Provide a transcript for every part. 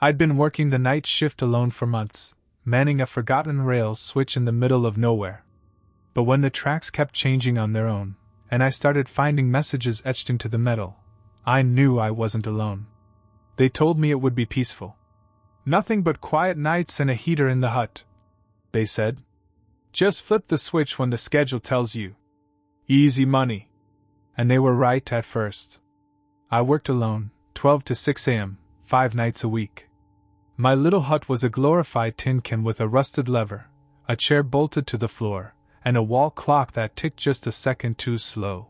I'd been working the night shift alone for months, manning a forgotten rail switch in the middle of nowhere. But when the tracks kept changing on their own, and I started finding messages etched into the metal, I knew I wasn't alone. They told me it would be peaceful. Nothing but quiet nights and a heater in the hut, they said. Just flip the switch when the schedule tells you. Easy money. And they were right at first. I worked alone, 12 to 6 a.m., 5 nights a week. My little hut was a glorified tin can with a rusted lever, a chair bolted to the floor, and a wall clock that ticked just a second too slow.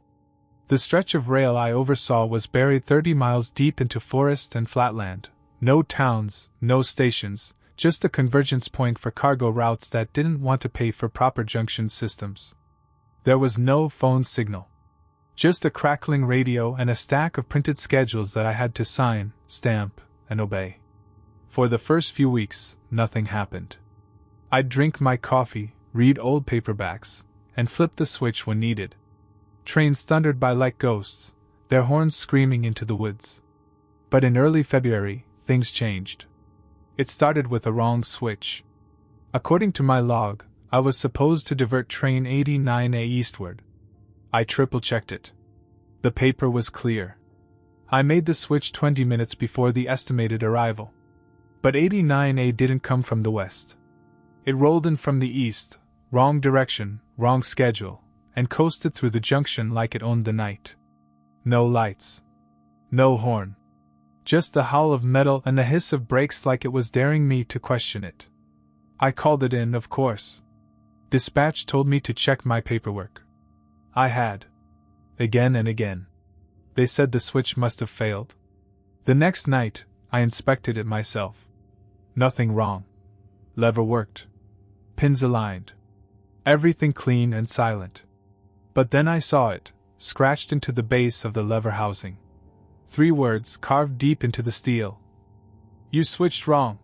The stretch of rail I oversaw was buried 30 miles deep into forest and flatland. No towns, no stations, just a convergence point for cargo routes that didn't want to pay for proper junction systems. There was no phone signal. Just a crackling radio and a stack of printed schedules that I had to sign, stamp, and obey. For the first few weeks, nothing happened. I'd drink my coffee, read old paperbacks, and flip the switch when needed. Trains thundered by like ghosts, their horns screaming into the woods. But in early February, things changed. It started with a wrong switch. According to my log, I was supposed to divert train 89A eastward. I triple-checked it. The paper was clear. I made the switch 20 minutes before the estimated arrival. But 89A didn't come from the west. It rolled in from the east, wrong direction, wrong schedule, and coasted through the junction like it owned the night. No lights. No horn. Just the howl of metal and the hiss of brakes like it was daring me to question it. I called it in, of course. Dispatch told me to check my paperwork. I had. Again and again. They said the switch must have failed. The next night, I inspected it myself. Nothing wrong. Lever worked. Pins aligned. Everything clean and silent. But then I saw it, scratched into the base of the lever housing. 3 words carved deep into the steel. You switched wrong.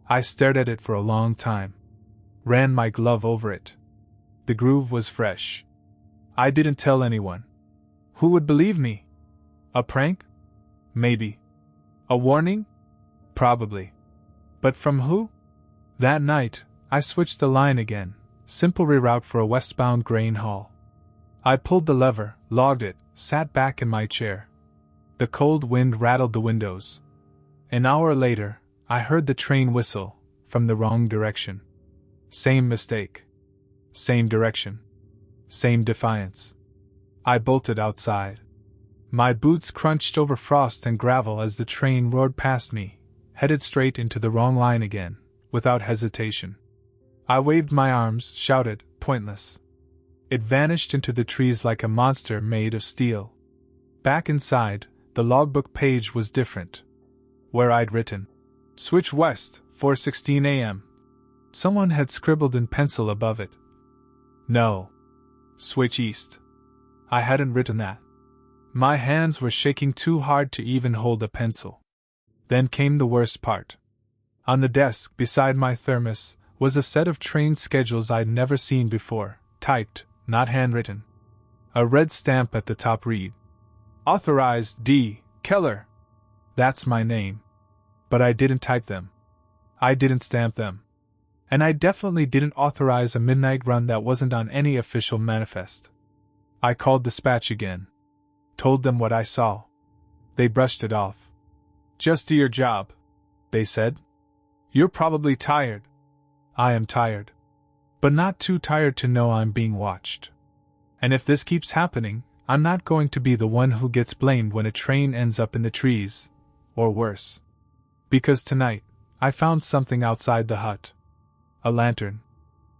I stared at it for a long time. Ran my glove over it. The groove was fresh. I didn't tell anyone. Who would believe me? A prank? Maybe. A warning? Probably. But from who? That night, I switched the line again, simple reroute for a westbound grain haul. I pulled the lever, logged it, sat back in my chair. The cold wind rattled the windows. An hour later, I heard the train whistle, from the wrong direction. Same mistake. Same direction. Same defiance. I bolted outside. My boots crunched over frost and gravel as the train roared past me, headed straight into the wrong line again, without hesitation. I waved my arms, shouted, pointless. It vanished into the trees like a monster made of steel. Back inside, the logbook page was different. Where I'd written, "Switch west, 4:16 a.m." Someone had scribbled in pencil above it. No. Switch east. I hadn't written that. My hands were shaking too hard to even hold a pencil. Then came the worst part. On the desk, beside my thermos, was a set of train schedules I'd never seen before, typed, not handwritten. A red stamp at the top read, "Authorized D. Keller." That's my name. But I didn't type them. I didn't stamp them. And I definitely didn't authorize a midnight run that wasn't on any official manifest. I called dispatch again. Told them what I saw. They brushed it off. "Just do your job," they said. "You're probably tired." I am tired. But not too tired to know I'm being watched. And if this keeps happening, I'm not going to be the one who gets blamed when a train ends up in the trees, or worse. Because tonight, I found something outside the hut. A lantern.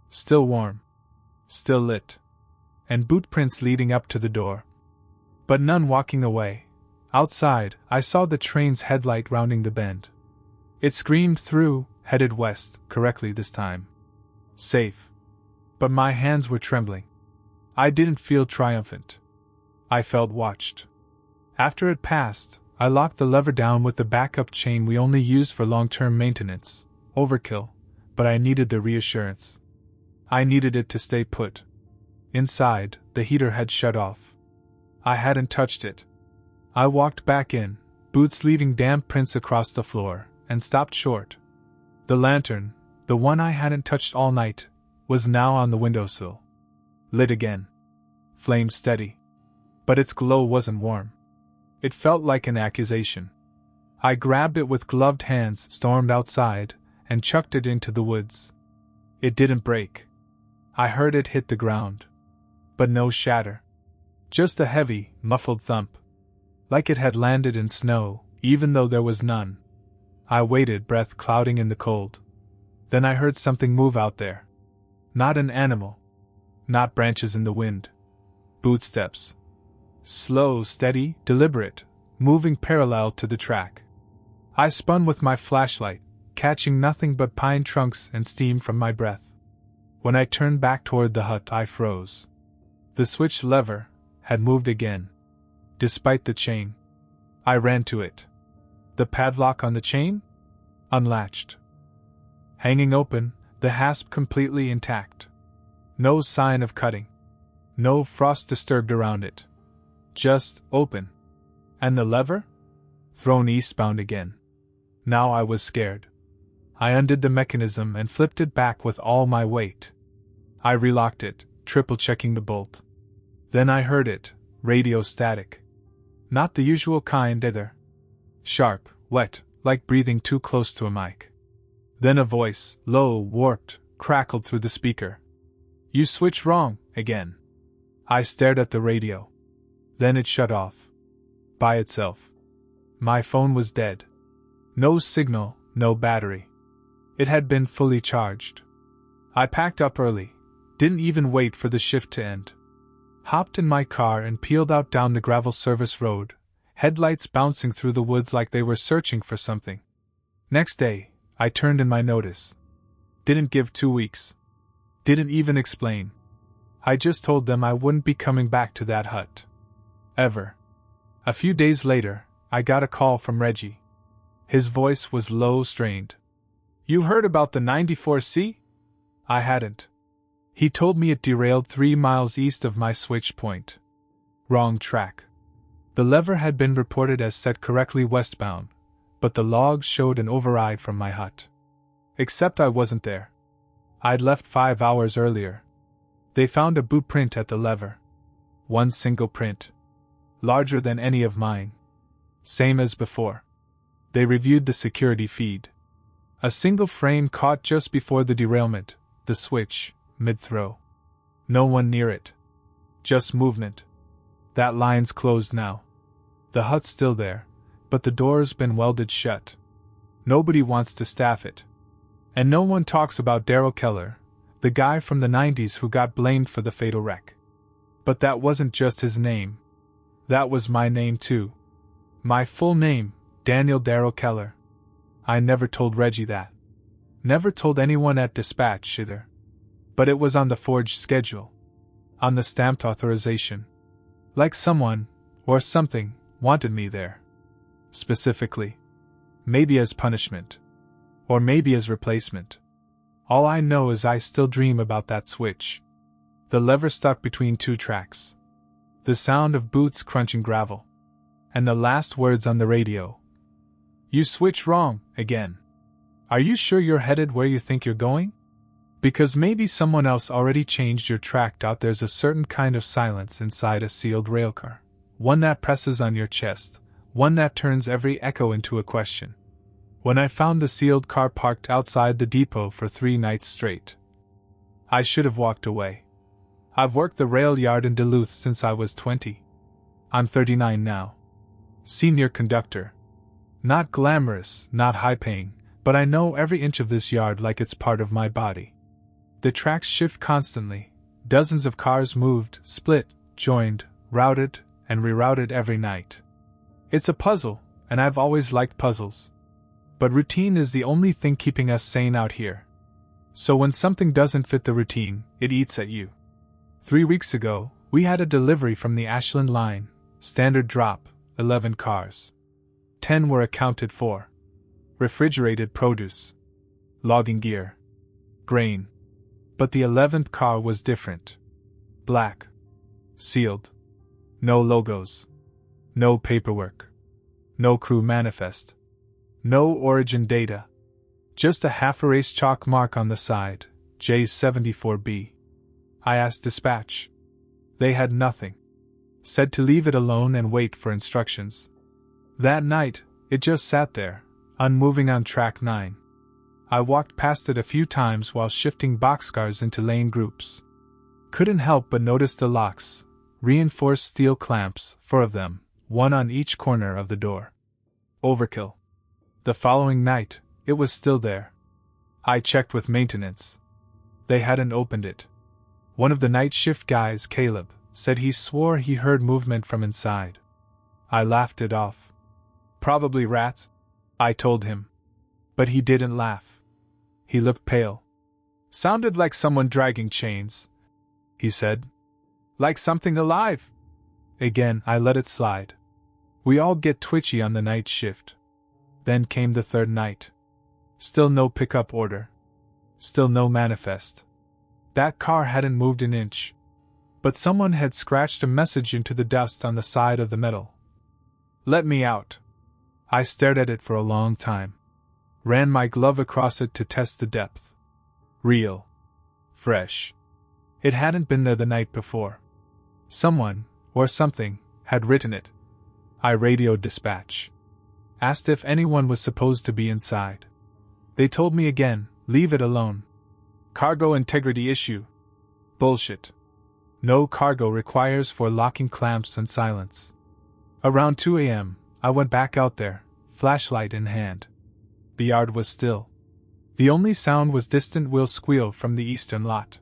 Still warm. Still lit. And boot prints leading up to the door. But none walking away. Outside, I saw the train's headlight rounding the bend. It screamed through, headed west, correctly this time. Safe. But my hands were trembling. I didn't feel triumphant. I felt watched. After it passed, I locked the lever down with the backup chain we only use for long-term maintenance. Overkill, but I needed the reassurance. I needed it to stay put. Inside, the heater had shut off. I hadn't touched it. I walked back in, boots leaving damp prints across the floor, and stopped short. The lantern, the one I hadn't touched all night, was now on the windowsill. Lit again. Flame steady. But its glow wasn't warm. It felt like an accusation. I grabbed it with gloved hands, stormed outside, and chucked it into the woods. It didn't break. I heard it hit the ground. But no shatter. Just a heavy, muffled thump. Like it had landed in snow, even though there was none. I waited, breath clouding in the cold. Then I heard something move out there. Not an animal. Not branches in the wind. Bootsteps. Slow, steady, deliberate, moving parallel to the track. I spun with my flashlight, catching nothing but pine trunks and steam from my breath. When I turned back toward the hut, I froze. The switch lever had moved again. Despite the chain. I ran to it. The padlock on the chain? Unlatched. Hanging open, the hasp completely intact. No sign of cutting. No frost disturbed around it. Just open. And the lever? Thrown eastbound again. Now I was scared. I undid the mechanism and flipped it back with all my weight. I relocked it, triple-checking the bolt. Then I heard it, radio static. Not the usual kind either. Sharp, wet, like breathing too close to a mic. Then a voice, low, warped, crackled through the speaker. "You switched wrong, again." I stared at the radio. Then it shut off. By itself. My phone was dead. No signal, no battery. It had been fully charged. I packed up early, didn't even wait for the shift to end. Hopped in my car and peeled out down the gravel service road, headlights bouncing through the woods like they were searching for something. Next day, I turned in my notice. Didn't give 2 weeks. Didn't even explain. I just told them I wouldn't be coming back to that hut. Ever. A few days later, I got a call from Reggie. His voice was low, strained. "You heard about the 94C?" I hadn't. He told me it derailed 3 miles east of my switch point. Wrong track. The lever had been reported as set correctly westbound, but the logs showed an override from my hut. Except I wasn't there. I'd left 5 hours earlier. They found a boot print at the lever. One single print. Larger than any of mine. Same as before. They reviewed the security feed. A single frame caught just before the derailment, the switch, mid-throw. No one near it. Just movement. That line's closed now. The hut's still there, but the door's been welded shut. Nobody wants to staff it. And no one talks about Daryl Keller, the guy from the 90s who got blamed for the fatal wreck. But that wasn't just his name. That was my name too. My full name, Daniel Daryl Keller. I never told Reggie that. Never told anyone at dispatch either. But it was on the forged schedule. On the stamped authorization. Like someone, or something, wanted me there. Specifically. Maybe as punishment. Or maybe as replacement. All I know is I still dream about that switch. The lever stuck between 2 tracks. The sound of boots crunching gravel. And the last words on the radio. "You switched wrong, again. Are you sure you're headed where you think you're going? Because maybe someone else already changed your track out." There's a certain kind of silence inside a sealed railcar. One that presses on your chest. One that turns every echo into a question. When I found the sealed car parked outside the depot for 3 nights straight, I should have walked away. I've worked the rail yard in Duluth since I was 20. I'm 39 now. Senior conductor. Not glamorous, not high-paying, but I know every inch of this yard like it's part of my body. The tracks shift constantly. Dozens of cars moved, split, joined, routed, and rerouted every night. It's a puzzle, and I've always liked puzzles. But routine is the only thing keeping us sane out here. So when something doesn't fit the routine, it eats at you. 3 weeks ago, we had a delivery from the Ashland line, standard drop, 11 cars. 10 were accounted for. Refrigerated produce. Logging gear. Grain. But the 11th car was different. Black. Sealed. No logos. No paperwork. No crew manifest. No origin data. Just a half-erased chalk mark on the side, J74B. I asked dispatch. They had nothing. Said to leave it alone and wait for instructions. That night, it just sat there, unmoving on track 9. I walked past it a few times while shifting boxcars into lane groups. Couldn't help but notice the locks, reinforced steel clamps, 4 of them, one on each corner of the door. Overkill. The following night, it was still there. I checked with maintenance. They hadn't opened it. One of the night shift guys, Caleb, said he swore he heard movement from inside. I laughed it off. Probably rats, I told him. But he didn't laugh. He looked pale. Sounded like someone dragging chains, he said. Like something alive. Again, I let it slide. We all get twitchy on the night shift. Then came the third night. Still no pickup order. Still no manifest. That car hadn't moved an inch. But someone had scratched a message into the dust on the side of the metal. Let me out. I stared at it for a long time. Ran my glove across it to test the depth. Real. Fresh. It hadn't been there the night before. Someone, or something, had written it. I radioed dispatch. Asked if anyone was supposed to be inside. They told me again, leave it alone. Cargo integrity issue. Bullshit. No cargo requires for locking clamps and silence. Around 2 a.m., I went back out there, flashlight in hand. The yard was still. The only sound was distant wheel squeal from the eastern lot.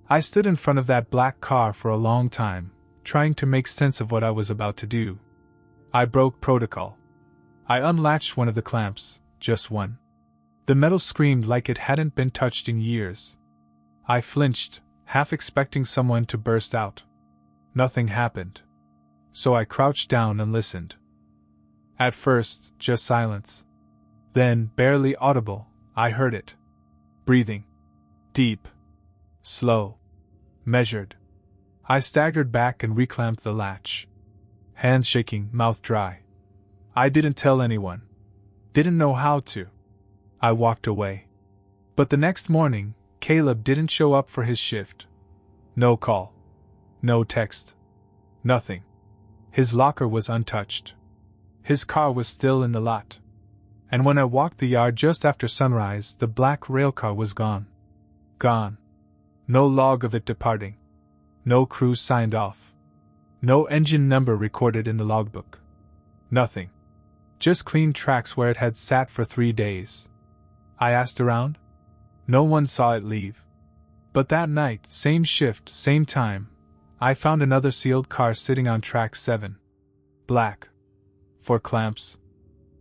I stood in front of that black car for a long time, trying to make sense of what I was about to do. I broke protocol. I unlatched one of the clamps, just one. The metal screamed like it hadn't been touched in years. I flinched, half expecting someone to burst out. Nothing happened. So I crouched down and listened. At first, just silence. Then, barely audible, I heard it. Breathing. Deep. Slow. Measured. I staggered back and reclamped the latch. Hands shaking, mouth dry. I didn't tell anyone. Didn't know how to. I walked away. But the next morning, Caleb didn't show up for his shift. No call. No text. Nothing. His locker was untouched. His car was still in the lot. And when I walked the yard just after sunrise, the black railcar was gone. Gone. No log of it departing. No crew signed off. No engine number recorded in the logbook. Nothing. Just clean tracks where it had sat for 3 days. I asked around. No one saw it leave. But that night, same shift, same time, I found another sealed car sitting on track 7. Black. 4 clamps.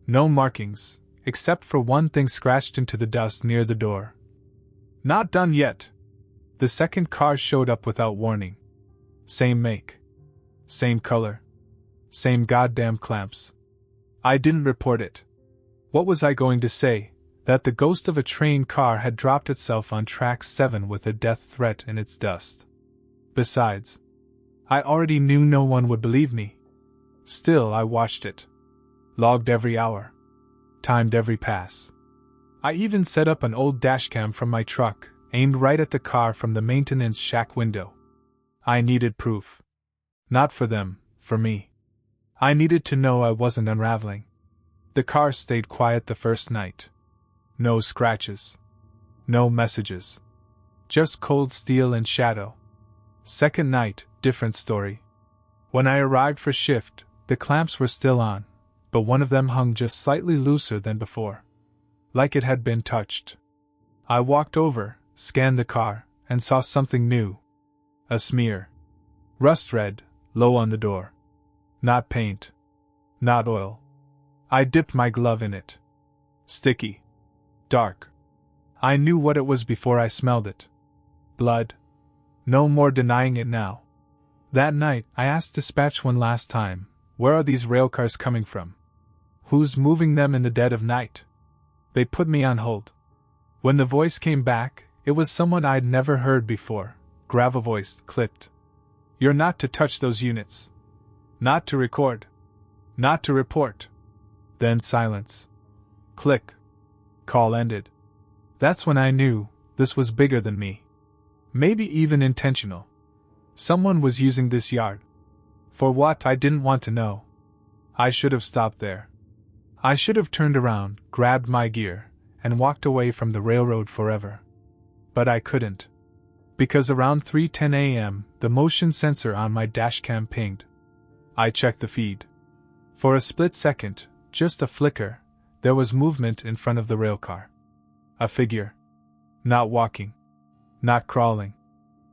No markings, except for one thing scratched into the dust near the door. Not done yet. The second car showed up without warning. Same make. Same color. Same goddamn clamps. I didn't report it. What was I going to say? That the ghost of a train car had dropped itself on track 7 with a death threat in its dust. Besides, I already knew no one would believe me. Still, I watched it. Logged every hour. Timed every pass. I even set up an old dashcam from my truck, aimed right at the car from the maintenance shack window. I needed proof. Not for them, for me. I needed to know I wasn't unraveling. The car stayed quiet the first night. No scratches. No messages. Just cold steel and shadow. Second night, different story. When I arrived for shift, the clamps were still on, but one of them hung just slightly looser than before. Like it had been touched. I walked over, scanned the car, and saw something new. A smear. Rust red, low on the door. Not paint. Not oil. I dipped my glove in it. Sticky. Dark. I knew what it was before I smelled it. Blood. No more denying it now. That night, I asked dispatch one last time, where are these railcars coming from? Who's moving them in the dead of night? They put me on hold. When the voice came back, it was someone I'd never heard before, gravel-voiced, clipped. You're not to touch those units. Not to record. Not to report. Then silence. Click. Call ended. That's when I knew this was bigger than me. Maybe even intentional. Someone was using this yard. For what, I didn't want to know. I should have stopped there. I should have turned around, grabbed my gear, and walked away from the railroad forever. But I couldn't. Because around 3:10 a.m., the motion sensor on my dashcam pinged. I checked the feed. For a split second, just a flicker, there was movement in front of the railcar. A figure. Not walking. Not crawling.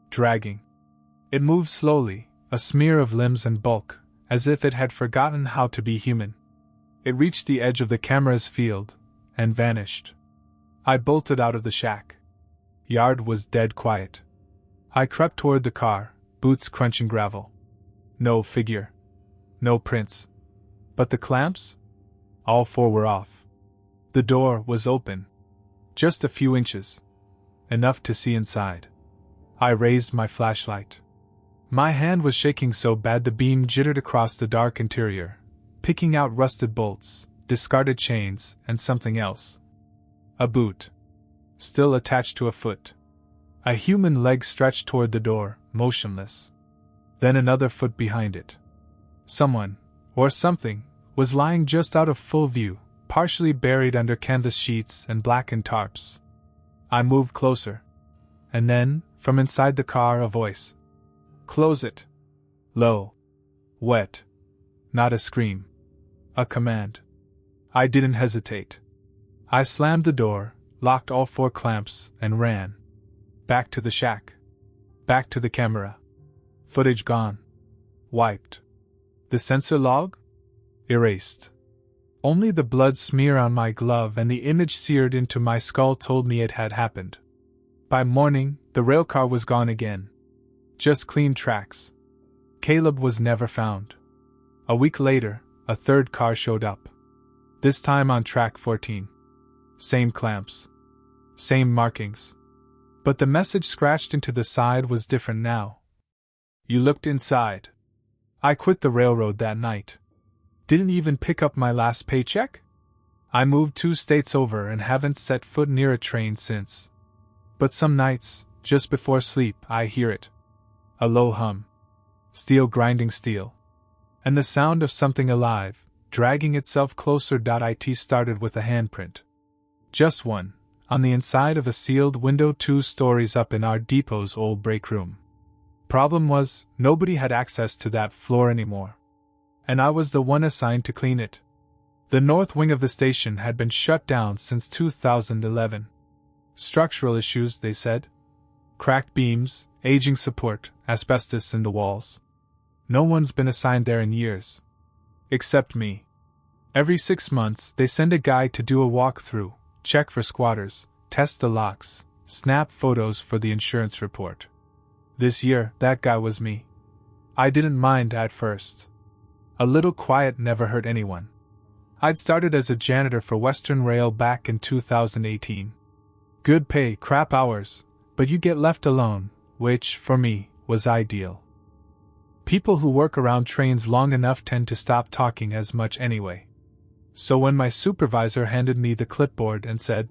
Dragging. It moved slowly, a smear of limbs and bulk, as if it had forgotten how to be human. It reached the edge of the camera's field, and vanished. I bolted out of the shack. Yard was dead quiet. I crept toward the car, boots crunching gravel. No figure. No prints. But the clamps? All four were off. The door was open. Just a few inches. Enough to see inside. I raised my flashlight. My hand was shaking so bad the beam jittered across the dark interior, picking out rusted bolts, discarded chains, and something else. A boot. Still attached to a foot. A human leg stretched toward the door, motionless. Then another foot behind it. Someone, or something, was lying just out of full view, partially buried under canvas sheets and blackened tarps. I moved closer. And then, from inside the car, a voice. Close it. Low. Wet. Not a scream. A command. I didn't hesitate. I slammed the door, locked all four clamps, and ran. Back to the shack. Back to the camera. Footage gone. Wiped. The sensor log? Erased. Only the blood smear on my glove and the image seared into my skull told me it had happened. By morning, the railcar was gone again. Just clean tracks. Caleb was never found. A week later, a third car showed up. This time on track 14. Same clamps. Same markings. But the message scratched into the side was different now. You looked inside. I quit the railroad that night. Didn't even pick up my last paycheck? I moved 2 states over and haven't set foot near a train since. But some nights, just before sleep, I hear it. A low hum. Steel grinding steel. And the sound of something alive, dragging itself closer. It started with a handprint. Just one, on the inside of a sealed window 2 stories up in our depot's old break room. Problem was, nobody had access to that floor anymore. And I was the one assigned to clean it. The north wing of the station had been shut down since 2011. Structural issues, they said. Cracked beams, aging support, asbestos in the walls. No one's been assigned there in years. Except me. Every 6 months, they send a guy to do a walkthrough, check for squatters, test the locks, snap photos for the insurance report. This year, that guy was me. I didn't mind at first. A little quiet never hurt anyone. I'd started as a janitor for Western Rail back in 2018. Good pay, crap hours, but you get left alone, which, for me, was ideal. People who work around trains long enough tend to stop talking as much anyway. So when my supervisor handed me the clipboard and said,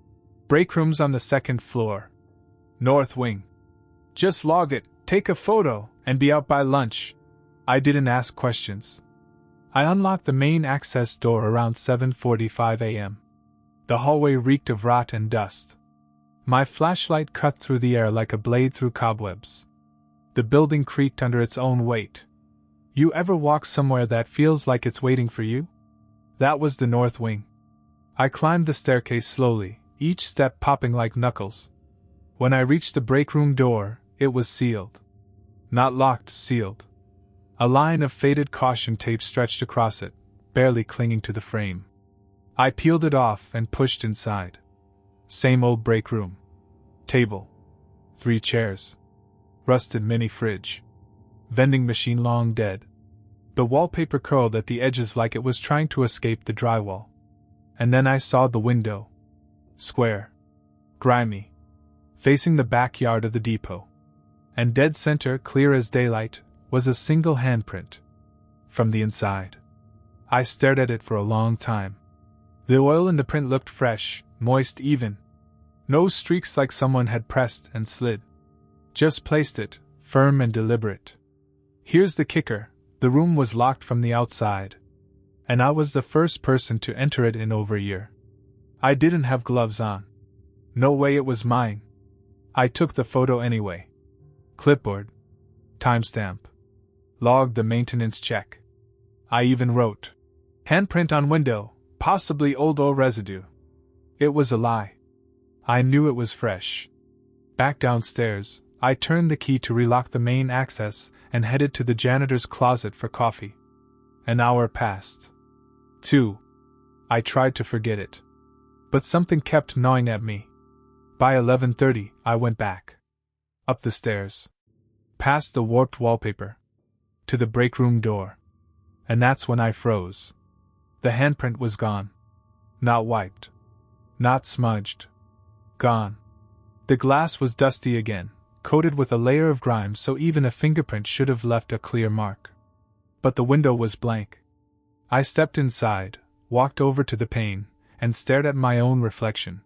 "Breakrooms on the 2nd floor. North wing. Just log it, take a photo, and be out by lunch," I didn't ask questions. I unlocked the main access door around 7:45 a.m. The hallway reeked of rot and dust. My flashlight cut through the air like a blade through cobwebs. The building creaked under its own weight. You ever walk somewhere that feels like it's waiting for you? That was the north wing. I climbed the staircase slowly, each step popping like knuckles. When I reached the break room door, it was sealed. Not locked, sealed. A line of faded caution tape stretched across it, barely clinging to the frame. I peeled it off and pushed inside. Same old break room. Table. 3 chairs. Rusted mini fridge. Vending machine long dead. The wallpaper curled at the edges like it was trying to escape the drywall. And then I saw the window. Square. Grimy. Facing the backyard of the depot. And dead center, clear as daylight, was a single handprint. From the inside. I stared at it for a long time. The oil in the print looked fresh, moist even. No streaks like someone had pressed and slid. Just placed it, firm and deliberate. Here's the kicker, the room was locked from the outside. And I was the first person to enter it in over a year. I didn't have gloves on. No way it was mine. I took the photo anyway. Clipboard. Timestamp. Logged the maintenance check. I even wrote. Handprint on window, possibly old oil residue. It was a lie. I knew it was fresh. Back downstairs, I turned the key to relock the main access and headed to the janitor's closet for coffee. An hour passed. 2. I tried to forget it. But something kept gnawing at me. By 11:30, I went back. Up the stairs. Past the warped wallpaper. To the breakroom door. And that's when I froze. The handprint was gone. Not wiped. Not smudged. Gone. The glass was dusty again, coated with a layer of grime so even a fingerprint should have left a clear mark. But the window was blank. I stepped inside, walked over to the pane, and stared at my own reflection.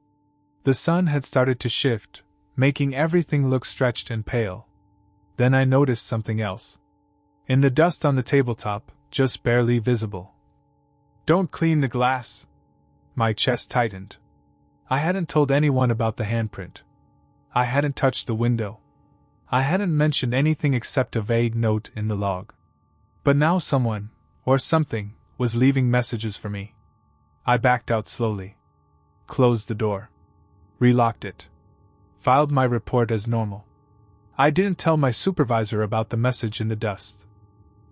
The sun had started to shift, making everything look stretched and pale. Then I noticed something else. In the dust on the tabletop, just barely visible. Don't clean the glass. My chest tightened. I hadn't told anyone about the handprint. I hadn't touched the window. I hadn't mentioned anything except a vague note in the log. But now someone, or something, was leaving messages for me. I backed out slowly. Closed the door. Relocked it. Filed my report as normal. I didn't tell my supervisor about the message in the dust.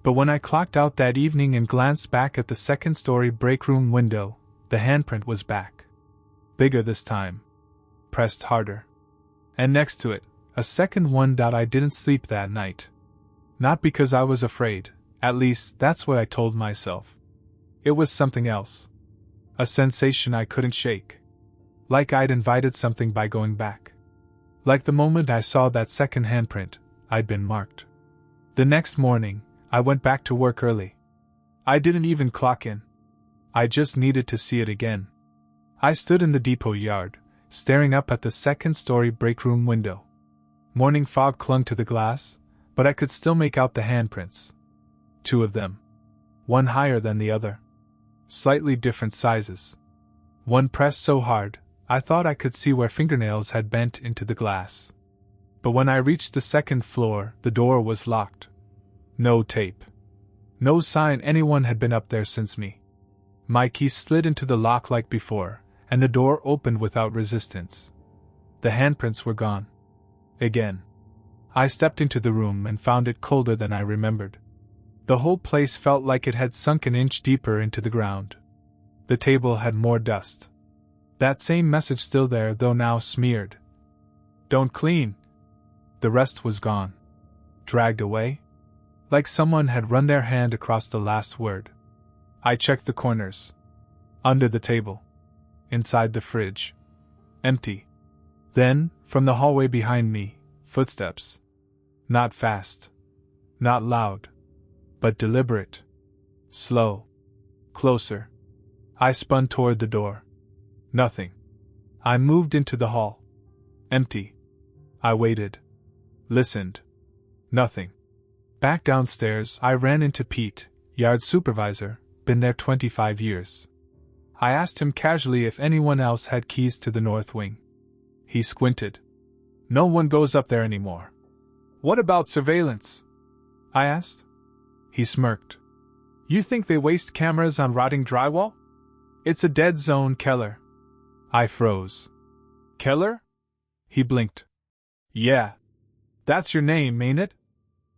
But when I clocked out that evening and glanced back at the second-story breakroom window, the handprint was back. Bigger this time. Pressed harder. And next to it, a second one. I didn't sleep that night. Not because I was afraid, at least that's what I told myself. It was something else. A sensation I couldn't shake. Like I'd invited something by going back. Like the moment I saw that second handprint, I'd been marked. The next morning, I went back to work early. I didn't even clock in. I just needed to see it again. I stood in the depot yard, staring up at the second-story breakroom window. Morning fog clung to the glass, but I could still make out the handprints. 2 of them. One higher than the other. Slightly different sizes. One pressed so hard, I thought I could see where fingernails had bent into the glass. But when I reached the second floor, the door was locked. No tape. No sign anyone had been up there since me. My key slid into the lock like before, and the door opened without resistance. The handprints were gone. Again. I stepped into the room and found it colder than I remembered. The whole place felt like it had sunk an inch deeper into the ground. The table had more dust. That same message still there, though now smeared. Don't clean. The rest was gone. Dragged away? Like someone had run their hand across the last word. I checked the corners. Under the table. Inside the fridge. Empty. Then, from the hallway behind me, footsteps. Not fast. Not loud. But deliberate. Slow. Closer. I spun toward the door. Nothing. I moved into the hall. Empty. I waited. Listened. Nothing. Back downstairs, I ran into Pete, yard supervisor, been there 25 years. I asked him casually if anyone else had keys to the north wing. He squinted. No one goes up there anymore. What about surveillance? I asked. He smirked. You think they waste cameras on rotting drywall? It's a dead zone, Keller. I froze. Keller? He blinked. Yeah. That's your name, ain't it?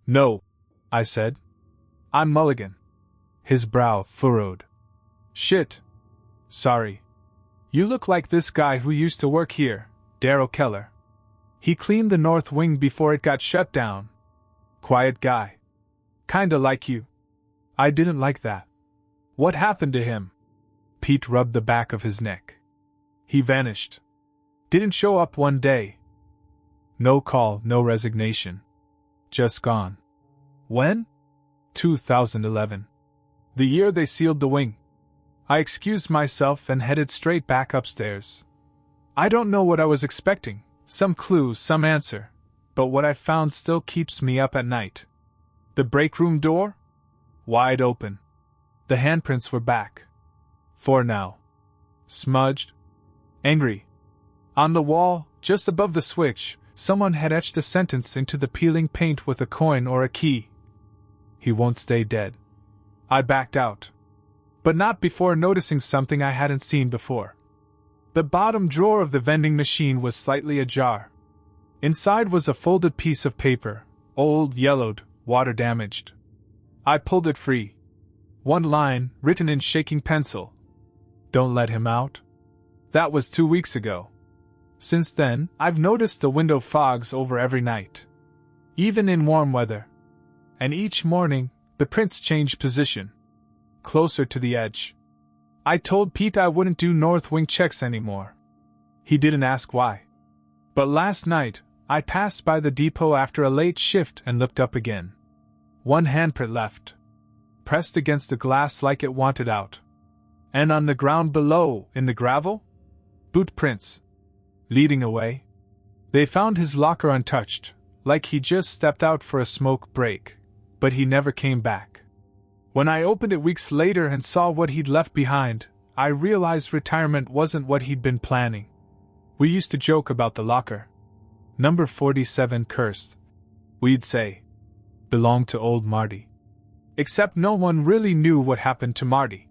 No, I said. I'm Mulligan. His brow furrowed. Shit. Sorry. You look like this guy who used to work here, Darryl Keller. He cleaned the north wing before it got shut down. Quiet guy. Kinda like you. I didn't like that. What happened to him? Pete rubbed the back of his neck. He vanished. Didn't show up one day. No call, no resignation. Just gone. When? 2011. The year they sealed the wing. I excused myself and headed straight back upstairs. I don't know what I was expecting, some clue, some answer, but what I found still keeps me up at night. The breakroom door? Wide open. The handprints were back. 4 now. Smudged. Angry. On the wall, just above the switch, someone had etched a sentence into the peeling paint with a coin or a key. He won't stay dead. I backed out. But not before noticing something I hadn't seen before. The bottom drawer of the vending machine was slightly ajar. Inside was a folded piece of paper, old, yellowed, water-damaged. I pulled it free. One line, written in shaking pencil. Don't let him out. That was 2 weeks ago. Since then, I've noticed the window fogs over every night. Even in warm weather. And each morning, the prints change position. Closer to the edge. I told Pete I wouldn't do north wing checks anymore. He didn't ask why. But last night, I passed by the depot after a late shift and looked up again. One handprint left. Pressed against the glass like it wanted out. And on the ground below, in the gravel? Boot prints. Leading away. They found his locker untouched, like he just stepped out for a smoke break, but he never came back. When I opened it weeks later and saw what he'd left behind, I realized retirement wasn't what he'd been planning. We used to joke about the locker. Number 47 cursed. We'd say. Belonged to old Marty. Except no one really knew what happened to Marty.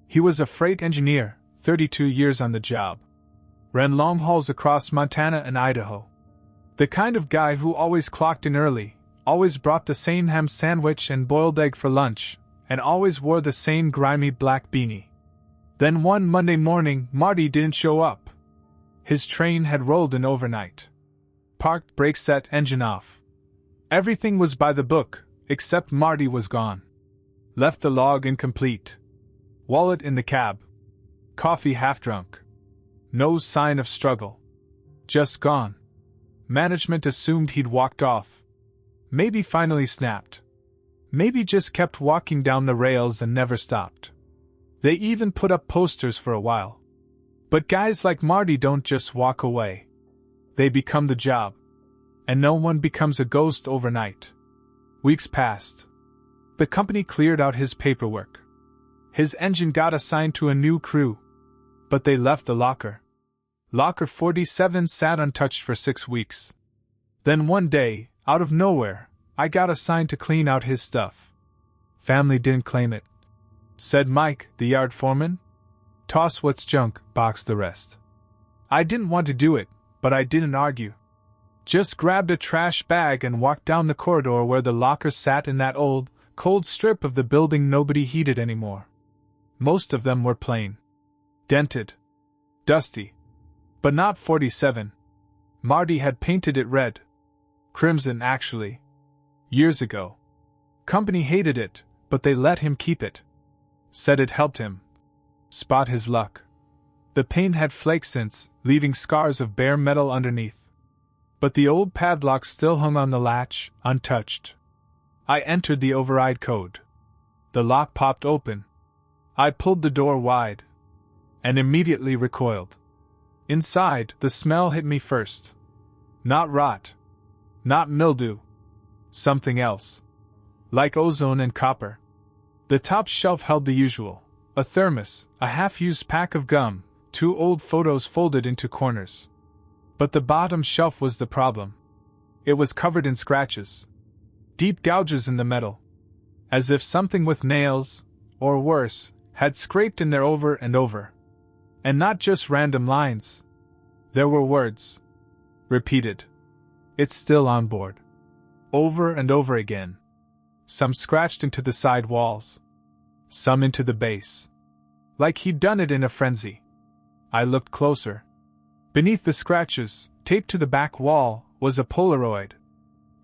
He was a freight engineer, 32 years on the job. Ran long hauls across Montana and Idaho. The kind of guy who always clocked in early, always brought the same ham sandwich and boiled egg for lunch, and always wore the same grimy black beanie. Then one Monday morning, Marty didn't show up. His train had rolled in overnight. Parked, brake set, engine off. Everything was by the book, except Marty was gone. Left the log incomplete. Wallet in the cab. Coffee half drunk. No sign of struggle. Just gone. Management assumed he'd walked off. Maybe finally snapped. Maybe just kept walking down the rails and never stopped. They even put up posters for a while. But guys like Marty don't just walk away. They become the job. And no one becomes a ghost overnight. Weeks passed. The company cleared out his paperwork. His engine got assigned to a new crew. But they left the locker. Locker 47 sat untouched for 6 weeks. Then one day, out of nowhere, I got assigned to clean out his stuff. Family didn't claim it. Said Mike, the yard foreman. Toss what's junk, box the rest. I didn't want to do it, but I didn't argue. Just grabbed a trash bag and walked down the corridor where the locker sat in that old, cold strip of the building nobody heated anymore. Most of them were plain. Dented. Dusty. But not 47. Marty had painted it red. Crimson, actually. Years ago. Company hated it, but they let him keep it. Said it helped him spot his luck. The paint had flaked since, leaving scars of bare metal underneath. But the old padlock still hung on the latch, untouched. I entered the override code. The lock popped open. I pulled the door wide. And immediately recoiled. Inside, the smell hit me first. Not rot. Not mildew. Something else. Like ozone and copper. The top shelf held the usual. A thermos, a half-used pack of gum, 2 old photos folded into corners. But the bottom shelf was the problem. It was covered in scratches. Deep gouges in the metal. As if something with nails, or worse, had scraped in there over and over. And not just random lines. There were words. Repeated. It's still on board. Over and over again. Some scratched into the side walls. Some into the base. Like he'd done it in a frenzy. I looked closer. Beneath the scratches, taped to the back wall, was a Polaroid.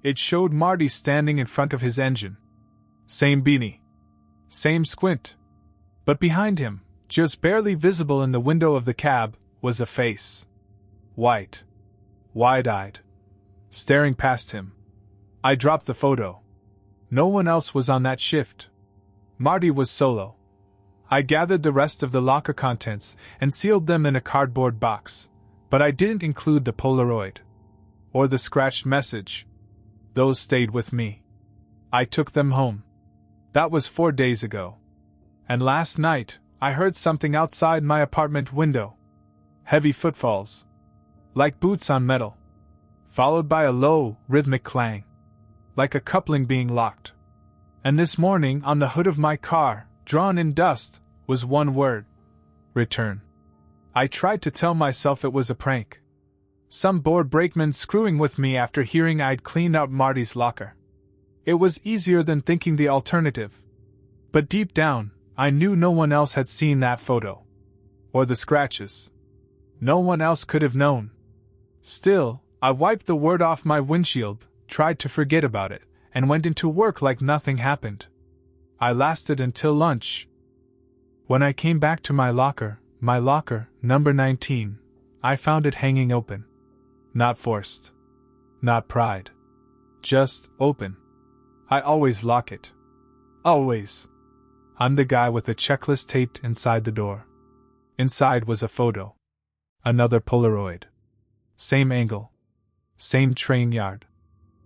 It showed Marty standing in front of his engine. Same beanie. Same squint. But behind him, just barely visible in the window of the cab, was a face. White. Wide-eyed. Staring past him. I dropped the photo. No one else was on that shift. Marty was solo. I gathered the rest of the locker contents and sealed them in a cardboard box, but I didn't include the Polaroid. Or the scratched message. Those stayed with me. I took them home. That was 4 days ago. And last night, I heard something outside my apartment window. Heavy footfalls. Like boots on metal. Followed by a low, rhythmic clang. Like a coupling being locked. And this morning, on the hood of my car, drawn in dust, was one word. Return. I tried to tell myself it was a prank. Some bored brakeman screwing with me after hearing I'd cleaned out Marty's locker. It was easier than thinking the alternative. But deep down, I knew no one else had seen that photo. Or the scratches. No one else could have known. Still, I wiped the word off my windshield, tried to forget about it, and went into work like nothing happened. I lasted until lunch. When I came back to my locker, number 19, I found it hanging open. Not forced. Not pried. Just open. I always lock it. Always. I'm the guy with the checklist taped inside the door. Inside was a photo. Another Polaroid. Same angle. Same train yard.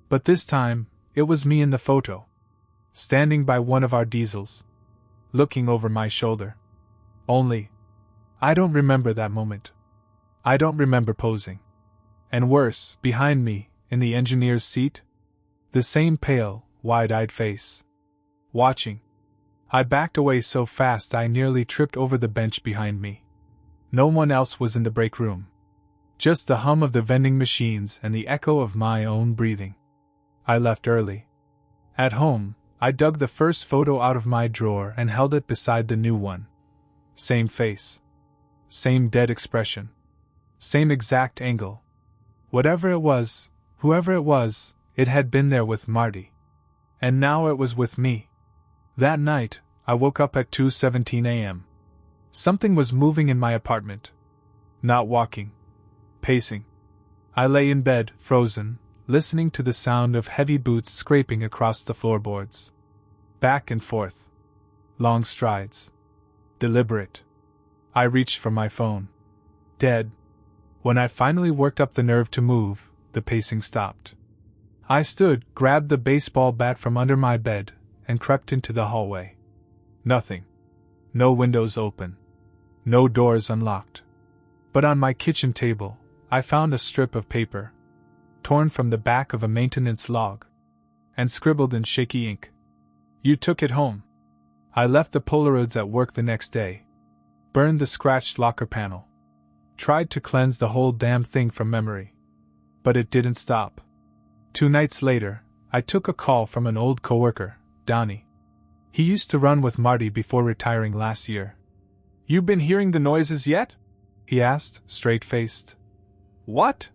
But this time, it was me in the photo. Standing by one of our diesels. Looking over my shoulder. Only, I don't remember that moment. I don't remember posing. And worse, behind me, in the engineer's seat, the same pale, wide-eyed face. Watching. I backed away so fast I nearly tripped over the bench behind me. No one else was in the break room. Just the hum of the vending machines and the echo of my own breathing. I left early. At home, I dug the first photo out of my drawer and held it beside the new one. Same face. Same dead expression. Same exact angle. Whatever it was, whoever it was, it had been there with Marty. And now it was with me. That night, I woke up at 2:17 a.m. Something was moving in my apartment. Not walking. Pacing. I lay in bed, frozen, listening to the sound of heavy boots scraping across the floorboards. Back and forth. Long strides. Deliberate. I reached for my phone. Dead. When I finally worked up the nerve to move, the pacing stopped. I stood, grabbed the baseball bat from under my bed, and crept into the hallway. Nothing. No windows open. No doors unlocked. But on my kitchen table, I found a strip of paper, torn from the back of a maintenance log, and scribbled in shaky ink. You took it home. I left the Polaroids at work the next day. Burned the scratched locker panel. Tried to cleanse the whole damn thing from memory. But it didn't stop. 2 nights later, I took a call from an old coworker, Donnie. He used to run with Marty before retiring last year. You been hearing the noises yet? He asked, straight-faced. What?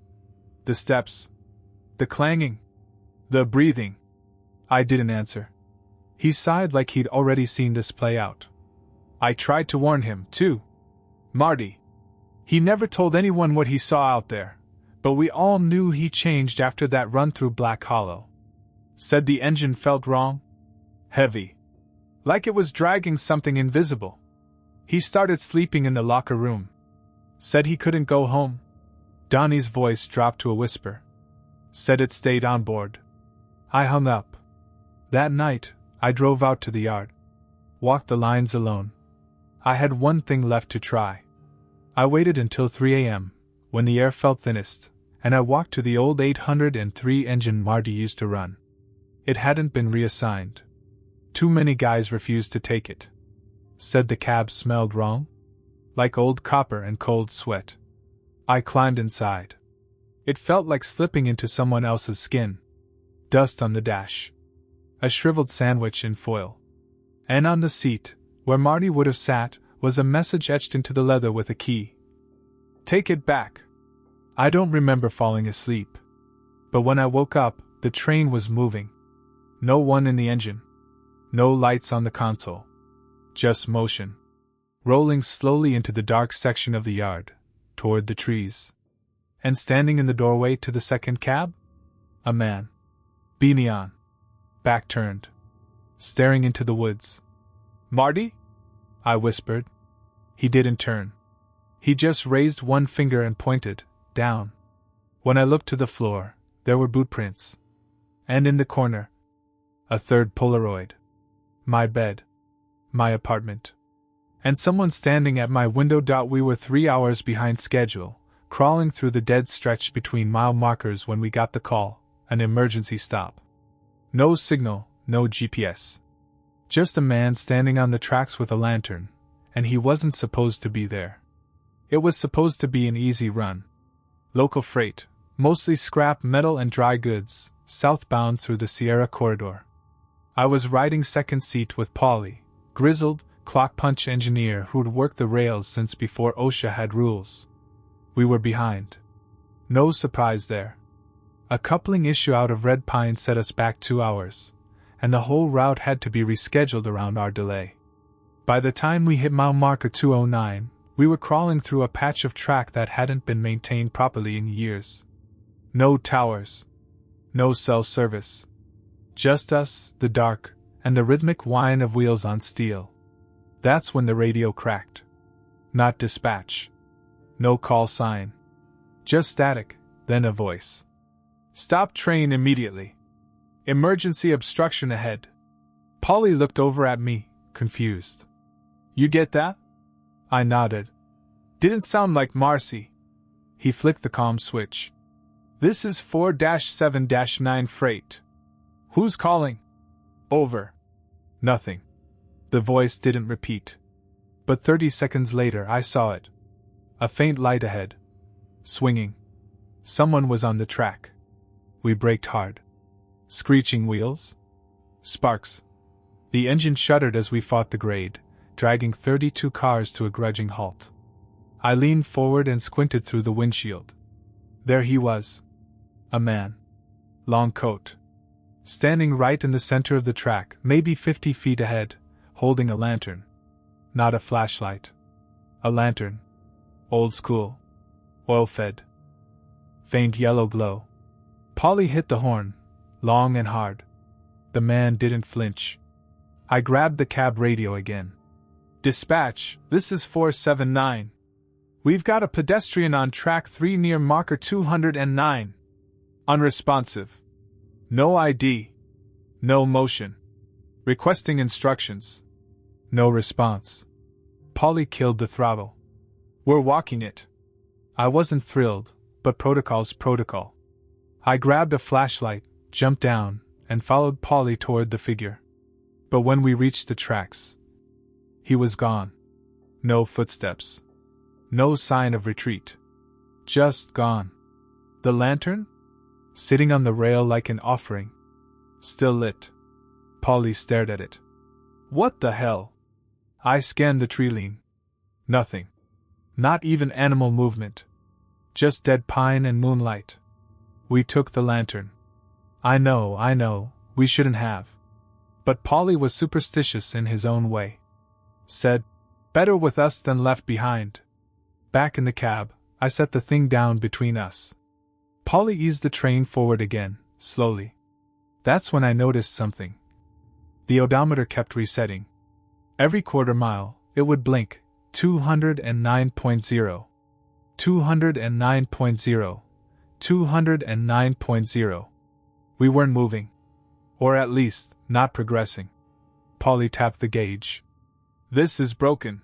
The steps. The clanging. The breathing. I didn't answer. He sighed like he'd already seen this play out. I tried to warn him, too. Marty. He never told anyone what he saw out there, but we all knew he changed after that run through Black Hollow. Said the engine felt wrong. Heavy. Like it was dragging something invisible. He started sleeping in the locker room. Said he couldn't go home. Donnie's voice dropped to a whisper. Said it stayed on board. I hung up. That night, I drove out to the yard. Walked the lines alone. I had one thing left to try. I waited until 3 a.m., when the air felt thinnest, and I walked to the old 803 engine Marty used to run. It hadn't been reassigned. Too many guys refused to take it. Said the cab smelled wrong. Like old copper and cold sweat. I climbed inside. It felt like slipping into someone else's skin. Dust on the dash. A shriveled sandwich in foil. And on the seat, where Marty would have sat, was a message etched into the leather with a key. Take it back. I don't remember falling asleep. But when I woke up, the train was moving. No one in the engine. No lights on the console. Just motion. Rolling slowly into the dark section of the yard, toward the trees. And standing in the doorway to the second cab? A man. Beanie on. Back turned. Staring into the woods. Marty? I whispered. He didn't turn. He just raised one finger and pointed, down. When I looked to the floor, there were boot prints. And in the corner, a third Polaroid. My bed. My apartment. And someone standing at my window. We were 3 hours behind schedule, crawling through the dead stretch between mile markers when we got the call, an emergency stop. No signal, no GPS. Just a man standing on the tracks with a lantern, and he wasn't supposed to be there. It was supposed to be an easy run. Local freight, mostly scrap metal and dry goods, southbound through the Sierra Corridor. I was riding second seat with Polly, grizzled, clock-punch engineer who'd worked the rails since before OSHA had rules. We were behind. No surprise there. A coupling issue out of Red Pine set us back 2 hours, and the whole route had to be rescheduled around our delay. By the time we hit mile marker 209, we were crawling through a patch of track that hadn't been maintained properly in years. No towers. No cell service. Just us, the dark, and the rhythmic whine of wheels on steel. That's when the radio cracked. Not dispatch. No call sign. Just static, then a voice. Stop train immediately. Emergency obstruction ahead. Polly looked over at me, confused. You get that? I nodded. Didn't sound like Marcy. He flicked the comm switch. This is 4-7-9 freight. Who's calling? Over. Nothing. The voice didn't repeat. But 30 seconds later I saw it. A faint light ahead. Swinging. Someone was on the track. We braked hard. Screeching wheels? Sparks. The engine shuddered as we fought the grade, dragging 32 cars to a grudging halt. I leaned forward and squinted through the windshield. There he was. A man. Long coat. Standing right in the center of the track, maybe 50 feet ahead, holding a lantern. Not a flashlight. A lantern. Old school. Oil-fed. Faint yellow glow. Polly hit the horn, long and hard. The man didn't flinch. I grabbed the cab radio again. Dispatch, this is 479. We've got a pedestrian on track 3 near marker 209. Unresponsive. No ID. No motion. Requesting instructions. No response. Polly killed the throttle. We're walking it. I wasn't thrilled, but protocol's protocol. I grabbed a flashlight, jumped down, and followed Polly toward the figure. But when we reached the tracks, he was gone. No footsteps. No sign of retreat. Just gone. The lantern? Sitting on the rail like an offering. Still lit. Polly stared at it. What the hell? I scanned the tree line. Nothing. Not even animal movement. Just dead pine and moonlight. We took the lantern. I know, we shouldn't have. But Polly was superstitious in his own way. Said, better with us than left behind. Back in the cab, I set the thing down between us. Polly eased the train forward again, slowly. That's when I noticed something. The odometer kept resetting. Every quarter mile, it would blink, 209.0. 209.0. 209.0. We weren't moving. Or at least, not progressing. Polly tapped the gauge. This is broken.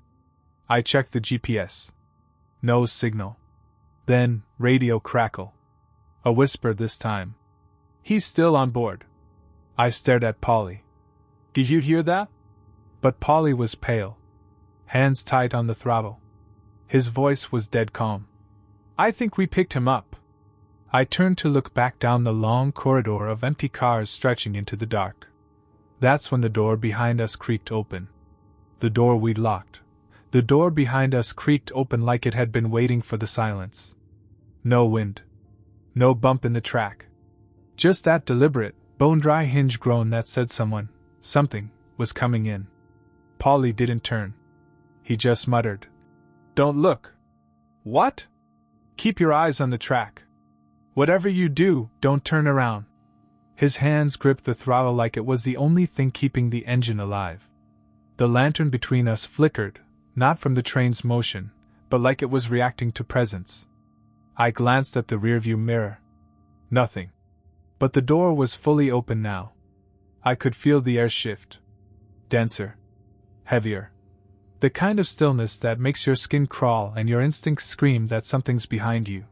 I checked the GPS. No signal. Then, radio crackle. A whisper this time. He's still on board. I stared at Polly. Did you hear that? But Polly was pale. Hands tight on the throttle. His voice was dead calm. I think we picked him up. I turned to look back down the long corridor of empty cars stretching into the dark. That's when the door behind us creaked open. The door we'd locked. The door behind us creaked open like it had been waiting for the silence. No wind. No bump in the track. Just that deliberate, bone-dry hinge groan that said something, was coming in. Polly didn't turn. He just muttered. Don't look. What? Keep your eyes on the track. Whatever you do, don't turn around. His hands gripped the throttle like it was the only thing keeping the engine alive. The lantern between us flickered, not from the train's motion, but like it was reacting to presence. I glanced at the rearview mirror. Nothing. But the door was fully open now. I could feel the air shift. Denser. Heavier. The kind of stillness that makes your skin crawl and your instincts scream that something's behind you.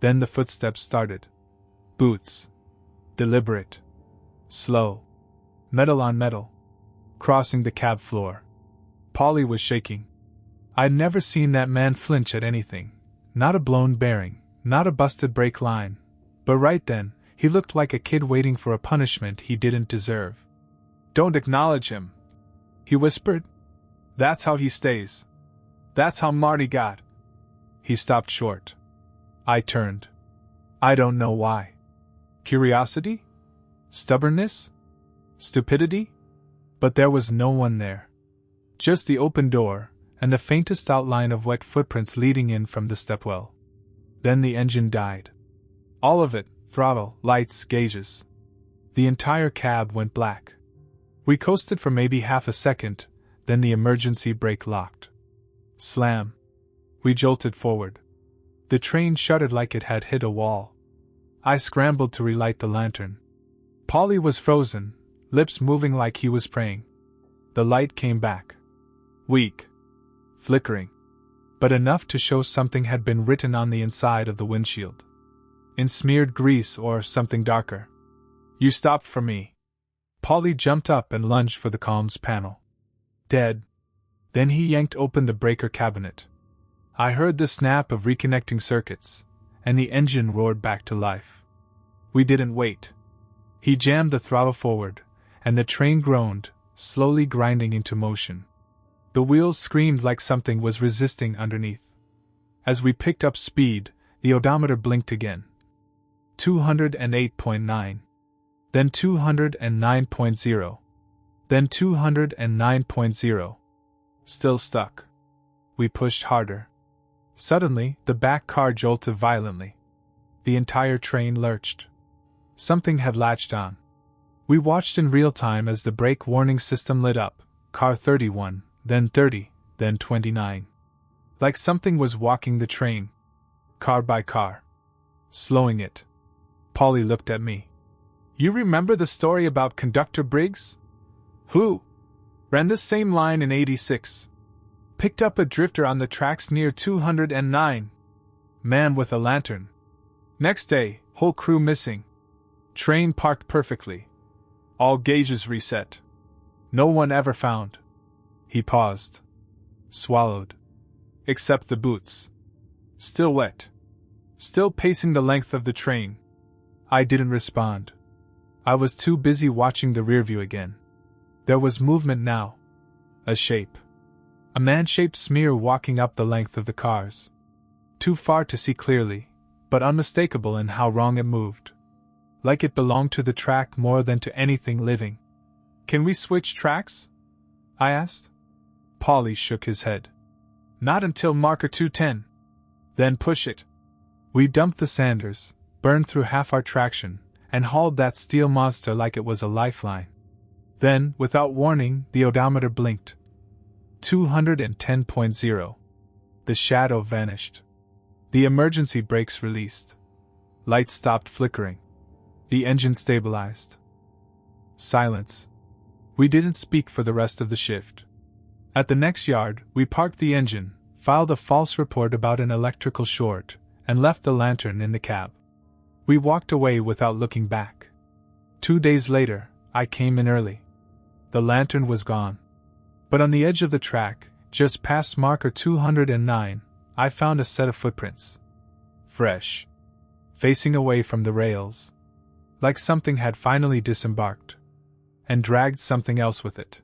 Then the footsteps started. Boots. Deliberate. Slow. Metal on metal. Crossing the cab floor. Polly was shaking. I'd never seen that man flinch at anything. Not a blown bearing, not a busted brake line. But right then, he looked like a kid waiting for a punishment he didn't deserve. "Don't acknowledge him," he whispered. "That's how he stays. That's how Marty got." He stopped short. I turned. I don't know why. Curiosity? Stubbornness? Stupidity? But there was no one there. Just the open door, and the faintest outline of wet footprints leading in from the stepwell. Then the engine died. All of it, throttle, lights, gauges. The entire cab went black. We coasted for maybe half a second, then the emergency brake locked. Slam. We jolted forward. The train shuddered like it had hit a wall. I scrambled to relight the lantern. Polly was frozen, lips moving like he was praying. The light came back. Weak. Flickering. But enough to show something had been written on the inside of the windshield. In smeared grease or something darker. "You stopped for me." Polly jumped up and lunged for the comms panel. Dead. Then he yanked open the breaker cabinet. I heard the snap of reconnecting circuits, and the engine roared back to life. We didn't wait. He jammed the throttle forward, and the train groaned, slowly grinding into motion. The wheels screamed like something was resisting underneath. As we picked up speed, the odometer blinked again. 208.9. Then 209.0. Then 209.0. Still stuck. We pushed harder. Suddenly, the back car jolted violently. The entire train lurched. Something had latched on. We watched in real time as the brake warning system lit up, car 31, then 30, then 29. Like something was walking the train. Car by car. Slowing it. Polly looked at me. "You remember the story about Conductor Briggs? Who ran this same line in '86. Picked up a drifter on the tracks near 209. Man with a lantern. Next day, whole crew missing. Train parked perfectly. All gauges reset. No one ever found." He paused. Swallowed. Except the boots. Still wet. Still pacing the length of the train. I didn't respond. I was too busy watching the rearview again. There was movement now. A shape. A man-shaped smear walking up the length of the cars. Too far to see clearly, but unmistakable in how wrong it moved. Like it belonged to the track more than to anything living. "Can we switch tracks?" I asked. Polly shook his head. "Not until marker 210. Then push it." We dumped the sanders, burned through half our traction, and hauled that steel monster like it was a lifeline. Then, without warning, the odometer blinked. 210.0. The shadow vanished. The emergency brakes released. Lights stopped flickering. The engine stabilized. Silence. We didn't speak for the rest of the shift. At the next yard, we parked the engine, filed a false report about an electrical short, and left the lantern in the cab. We walked away without looking back. 2 days later, I came in early. The lantern was gone. But on the edge of the track, just past marker 209, I found a set of footprints. Fresh. Facing away from the rails. Like something had finally disembarked. And dragged something else with it.